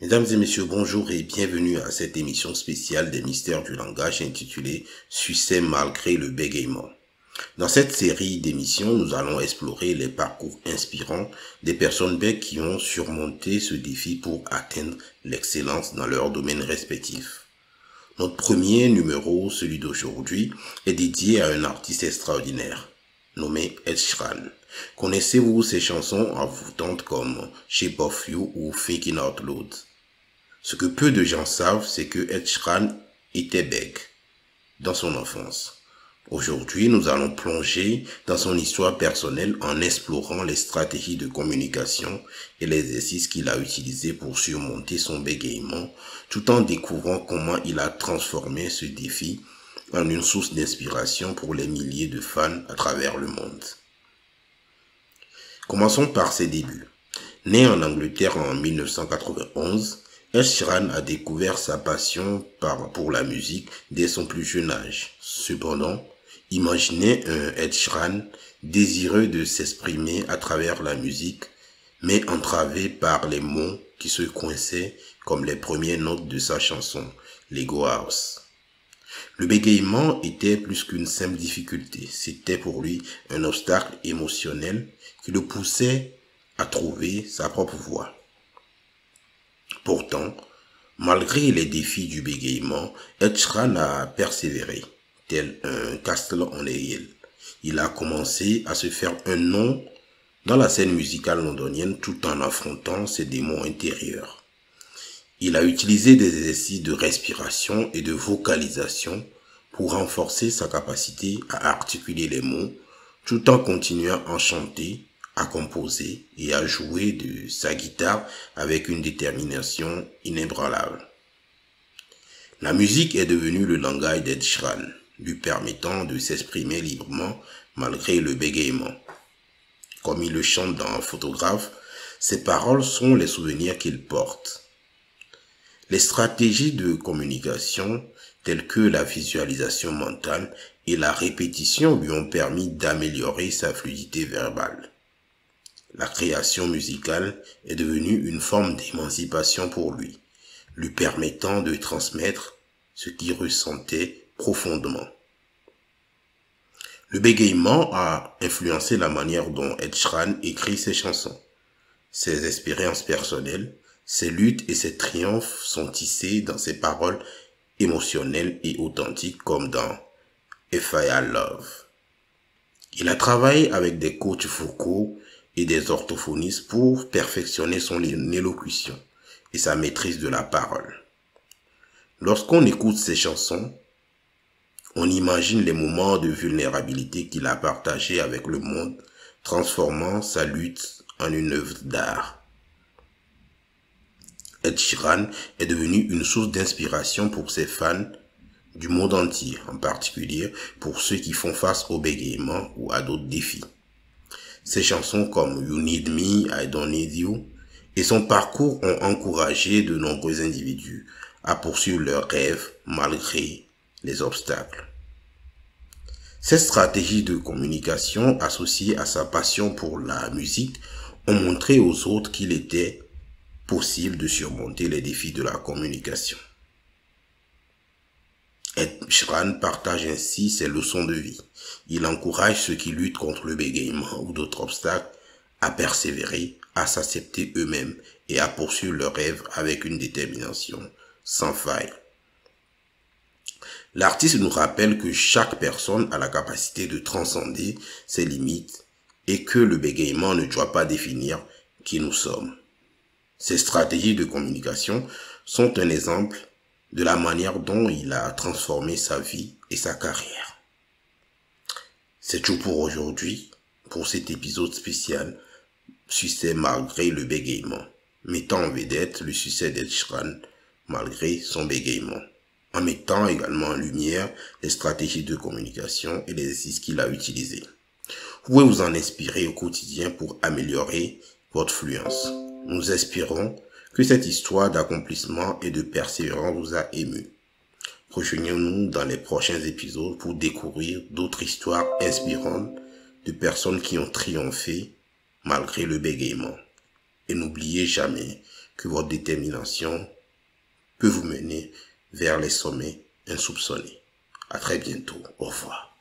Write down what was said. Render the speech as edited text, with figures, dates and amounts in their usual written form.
Mesdames et messieurs, bonjour et bienvenue à cette émission spéciale des mystères du langage intitulée Succès malgré le bégaiement. Dans cette série d'émissions, nous allons explorer les parcours inspirants des personnes bègues qui ont surmonté ce défi pour atteindre l'excellence dans leur domaine respectif. Notre premier numéro, celui d'aujourd'hui, est dédié à un artiste extraordinaire, nommé Ed Sheeran. Connaissez-vous ses chansons envoûtantes comme Shape of You ou Thinking Out Loud? Ce que peu de gens savent, c'est que Ed Sheeran était bègue dans son enfance. Aujourd'hui, nous allons plonger dans son histoire personnelle en explorant les stratégies de communication et les exercices qu'il a utilisés pour surmonter son bégaiement, tout en découvrant comment il a transformé ce défi en une source d'inspiration pour les milliers de fans à travers le monde. Commençons par ses débuts. Né en Angleterre en 1991, Ed Sheeran a découvert sa passion pour la musique dès son plus jeune âge. Cependant, imaginez un Ed Sheeran désireux de s'exprimer à travers la musique, mais entravé par les mots qui se coinçaient comme les premières notes de sa chanson, Lego House. Le bégaiement était plus qu'une simple difficulté, c'était pour lui un obstacle émotionnel qui le poussait à trouver sa propre voix. Pourtant, malgré les défis du bégaiement, Ed Sheeran a persévéré, tel un castle on a hill. Il a commencé à se faire un nom dans la scène musicale londonienne tout en affrontant ses démons intérieurs. Il a utilisé des exercices de respiration et de vocalisation pour renforcer sa capacité à articuler les mots tout en continuant à chanter, à composer et à jouer de sa guitare avec une détermination inébranlable. La musique est devenue le langage d'Ed Sheeran, lui permettant de s'exprimer librement malgré le bégaiement. Comme il le chante dans Photographe, ses paroles sont les souvenirs qu'il porte. Les stratégies de communication telles que la visualisation mentale et la répétition lui ont permis d'améliorer sa fluidité verbale. La création musicale est devenue une forme d'émancipation pour lui, lui permettant de transmettre ce qu'il ressentait profondément. Le bégaiement a influencé la manière dont Ed Sheeran écrit ses chansons. Ses expériences personnelles, ses luttes et ses triomphes sont tissés dans ses paroles émotionnelles et authentiques comme dans If I Had Love. Il a travaillé avec des coachs vocaux et des orthophonistes pour perfectionner son élocution et sa maîtrise de la parole. Lorsqu'on écoute ses chansons, on imagine les moments de vulnérabilité qu'il a partagés avec le monde, transformant sa lutte en une œuvre d'art. Ed Sheeran est devenu une source d'inspiration pour ses fans du monde entier, en particulier pour ceux qui font face au bégaiement ou à d'autres défis. Ses chansons comme You Need Me, I Don't Need You et son parcours ont encouragé de nombreux individus à poursuivre leurs rêves malgré les obstacles. Ces stratégies de communication associées à sa passion pour la musique ont montré aux autres qu'il était possible de surmonter les défis de la communication. Ed Sheeran partage ainsi ses leçons de vie. Il encourage ceux qui luttent contre le bégaiement ou d'autres obstacles à persévérer, à s'accepter eux-mêmes et à poursuivre leurs rêves avec une détermination sans faille. L'artiste nous rappelle que chaque personne a la capacité de transcender ses limites et que le bégaiement ne doit pas définir qui nous sommes. Ces stratégies de communication sont un exemple de la manière dont il a transformé sa vie et sa carrière. C'est tout pour aujourd'hui, pour cet épisode spécial, succès malgré le bégaiement, mettant en vedette le succès d'Ed Sheeran malgré son bégaiement, en mettant également en lumière les stratégies de communication et les exercices qu'il a utilisés. Vous pouvez vous en inspirer au quotidien pour améliorer votre fluence. Nous espérons que cette histoire d'accomplissement et de persévérance vous a ému. Rejoignons-nous dans les prochains épisodes pour découvrir d'autres histoires inspirantes de personnes qui ont triomphé malgré le bégaiement. Et n'oubliez jamais que votre détermination peut vous mener vers les sommets insoupçonnés. À très bientôt. Au revoir.